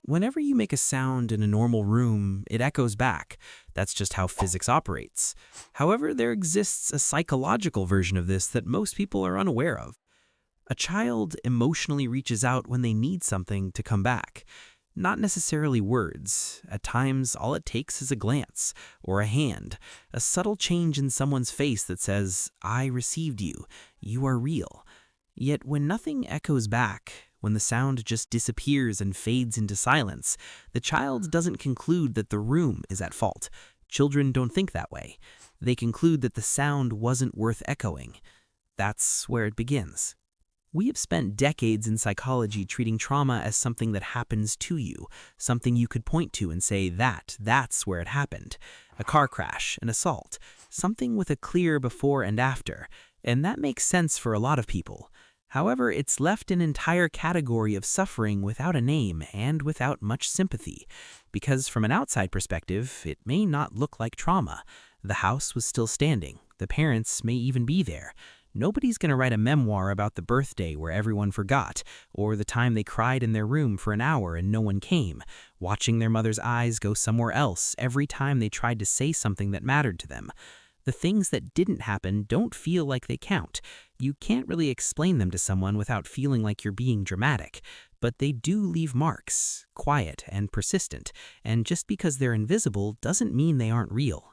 Whenever you make a sound in a normal room, it echoes back. That's just how physics operates. However, there exists a psychological version of this that most people are unaware of. A child emotionally reaches out when they need something to come back. Not necessarily words. At times, all it takes is a glance, or a hand, a subtle change in someone's face that says, "I received you. You are real." Yet when nothing echoes back, when the sound just disappears and fades into silence, the child doesn't conclude that the room is at fault. Children don't think that way. They conclude that the sound wasn't worth echoing. That's where it begins. We have spent decades in psychology treating trauma as something that happens to you, something you could point to and say, that's where it happened. A car crash, an assault, something with a clear before and after. And that makes sense for a lot of people. However, it's left an entire category of suffering without a name and without much sympathy. Because from an outside perspective, it may not look like trauma. The house was still standing. The parents may even be there. Nobody's going to write a memoir about the birthday where everyone forgot, or the time they cried in their room for an hour and no one came, watching their mother's eyes go somewhere else every time they tried to say something that mattered to them. The things that didn't happen don't feel like they count. You can't really explain them to someone without feeling like you're being dramatic, but they do leave marks, quiet and persistent, and just because they're invisible doesn't mean they aren't real.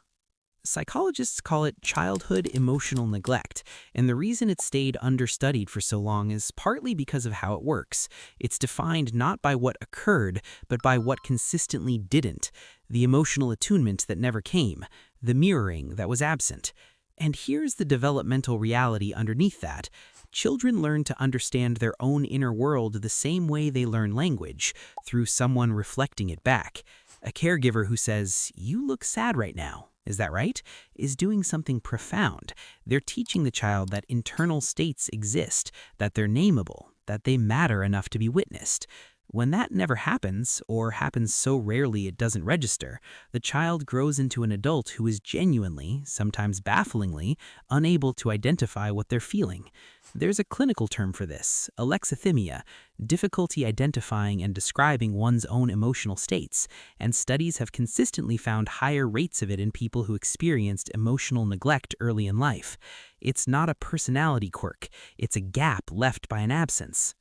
Psychologists call it childhood emotional neglect, and the reason it stayed understudied for so long is partly because of how it works. It's defined not by what occurred, but by what consistently didn't. The emotional attunement that never came, the mirroring that was absent. And here's the developmental reality underneath that. Children learn to understand their own inner world the same way they learn language, through someone reflecting it back. A caregiver who says, "You look sad right now. Is that right?" is doing something profound. They're teaching the child that internal states exist, that they're nameable, that they matter enough to be witnessed. When that never happens, or happens so rarely it doesn't register, the child grows into an adult who is genuinely, sometimes bafflingly, unable to identify what they're feeling. There's a clinical term for this, alexithymia, difficulty identifying and describing one's own emotional states, and studies have consistently found higher rates of it in people who experienced emotional neglect early in life. It's not a personality quirk, it's a gap left by an absence.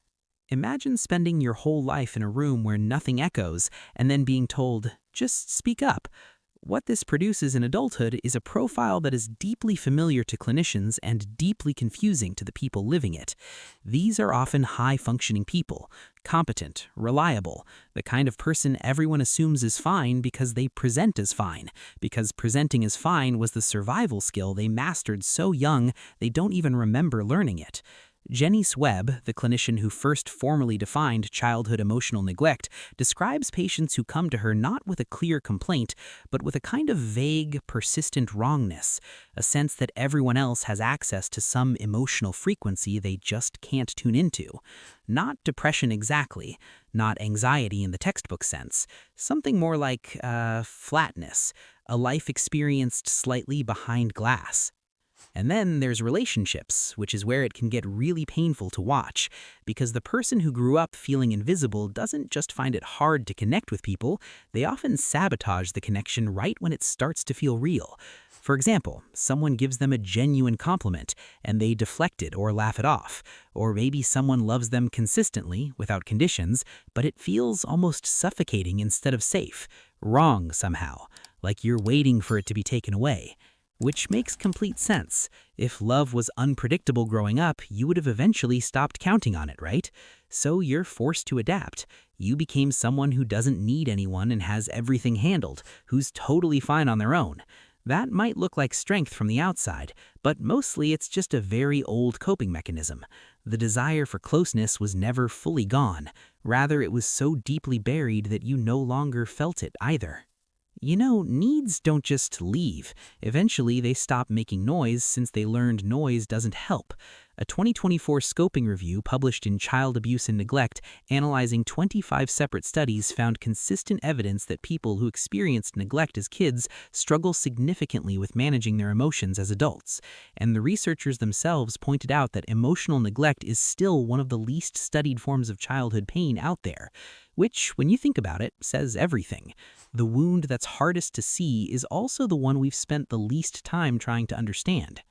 Imagine spending your whole life in a room where nothing echoes and then being told, "Just speak up." What this produces in adulthood is a profile that is deeply familiar to clinicians and deeply confusing to the people living it. These are often high-functioning people, competent, reliable, the kind of person everyone assumes is fine because they present as fine, because presenting as fine was the survival skill they mastered so young they don't even remember learning it. Jonice Webb, the clinician who first formally defined childhood emotional neglect, describes patients who come to her not with a clear complaint, but with a kind of vague, persistent wrongness, a sense that everyone else has access to some emotional frequency they just can't tune into. Not depression exactly, not anxiety in the textbook sense, something more like flatness, a life experienced slightly behind glass. And then there's relationships, which is where it can get really painful to watch, because the person who grew up feeling invisible doesn't just find it hard to connect with people, they often sabotage the connection right when it starts to feel real. For example, someone gives them a genuine compliment, and they deflect it or laugh it off. Or maybe someone loves them consistently, without conditions, but it feels almost suffocating instead of safe, wrong somehow, like you're waiting for it to be taken away. Which makes complete sense. If love was unpredictable growing up, you would have eventually stopped counting on it, right? So you're forced to adapt. You became someone who doesn't need anyone and has everything handled, who's totally fine on their own. That might look like strength from the outside, but mostly it's just a very old coping mechanism. The desire for closeness was never fully gone. Rather, it was so deeply buried that you no longer felt it either. You know, needs don't just leave. Eventually, they stop making noise since they learned noise doesn't help. A 2024 scoping review published in Child Abuse and Neglect, analyzing 25 separate studies, found consistent evidence that people who experienced neglect as kids struggle significantly with managing their emotions as adults. And the researchers themselves pointed out that emotional neglect is still one of the least studied forms of childhood pain out there, which, when you think about it, says everything. The wound that's hardest to see is also the one we've spent the least time trying to understand.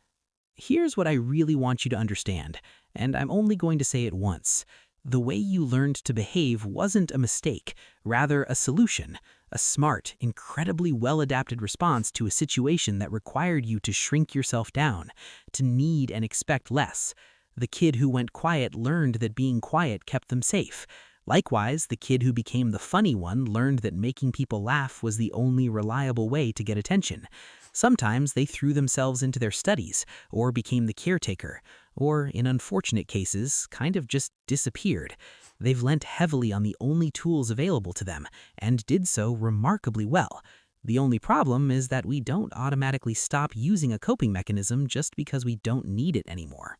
Here's what I really want you to understand, and I'm only going to say it once. The way you learned to behave wasn't a mistake, rather a solution, a smart, incredibly well-adapted response to a situation that required you to shrink yourself down, to need and expect less. The kid who went quiet learned that being quiet kept them safe. Likewise, the kid who became the funny one learned that making people laugh was the only reliable way to get attention. Sometimes they threw themselves into their studies, or became the caretaker, or, in unfortunate cases, kind of just disappeared. They've lent heavily on the only tools available to them, and did so remarkably well. The only problem is that we don't automatically stop using a coping mechanism just because we don't need it anymore.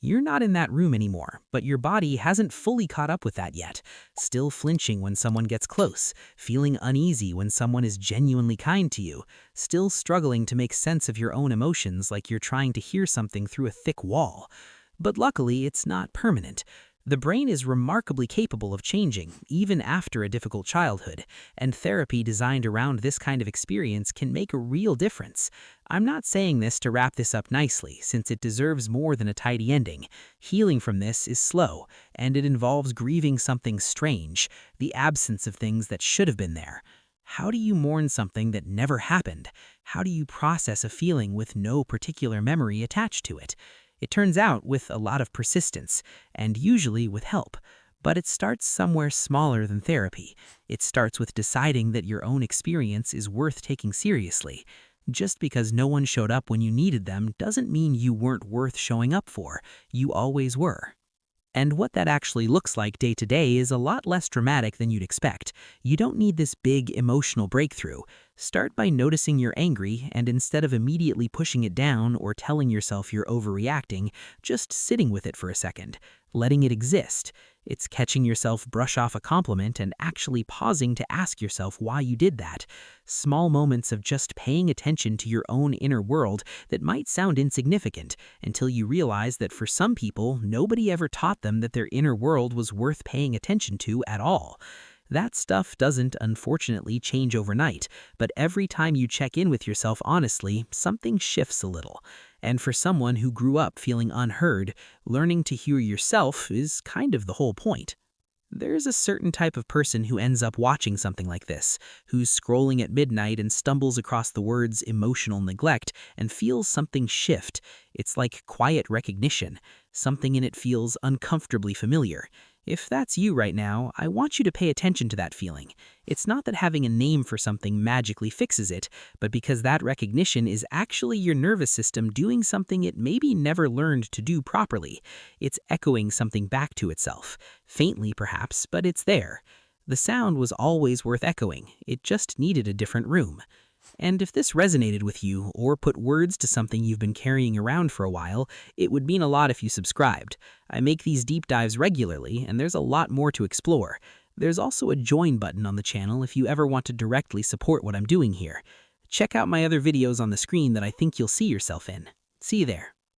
You're not in that room anymore, but your body hasn't fully caught up with that yet, still flinching when someone gets close, feeling uneasy when someone is genuinely kind to you, still struggling to make sense of your own emotions like you're trying to hear something through a thick wall. But luckily, it's not permanent. The brain is remarkably capable of changing, even after a difficult childhood, and therapy designed around this kind of experience can make a real difference. I'm not saying this to wrap this up nicely, since it deserves more than a tidy ending. Healing from this is slow, and it involves grieving something strange, the absence of things that should have been there. How do you mourn something that never happened? How do you process a feeling with no particular memory attached to it? It turns out with a lot of persistence, and usually with help. But it starts somewhere smaller than therapy. It starts with deciding that your own experience is worth taking seriously. Just because no one showed up when you needed them doesn't mean you weren't worth showing up for. You always were. And what that actually looks like day to day is a lot less dramatic than you'd expect. You don't need this big emotional breakthrough. Start by noticing you're angry, and instead of immediately pushing it down or telling yourself you're overreacting, just sitting with it for a second, letting it exist. It's catching yourself brush off a compliment and actually pausing to ask yourself why you did that. Small moments of just paying attention to your own inner world that might sound insignificant until you realize that for some people, nobody ever taught them that their inner world was worth paying attention to at all. That stuff doesn't, unfortunately, change overnight, but every time you check in with yourself honestly, something shifts a little. And for someone who grew up feeling unheard, learning to hear yourself is kind of the whole point. There's a certain type of person who ends up watching something like this, who's scrolling at midnight and stumbles across the words emotional neglect and feels something shift. It's like quiet recognition. Something in it feels uncomfortably familiar. If that's you right now, I want you to pay attention to that feeling. It's not that having a name for something magically fixes it, but because that recognition is actually your nervous system doing something it maybe never learned to do properly. It's echoing something back to itself. Faintly, perhaps, but it's there. The sound was always worth echoing. It just needed a different room. And if this resonated with you or put words to something you've been carrying around for a while, it would mean a lot if you subscribed. I make these deep dives regularly, and there's a lot more to explore. There's also a join button on the channel if you ever want to directly support what I'm doing here. Check out my other videos on the screen that I think you'll see yourself in. See you there.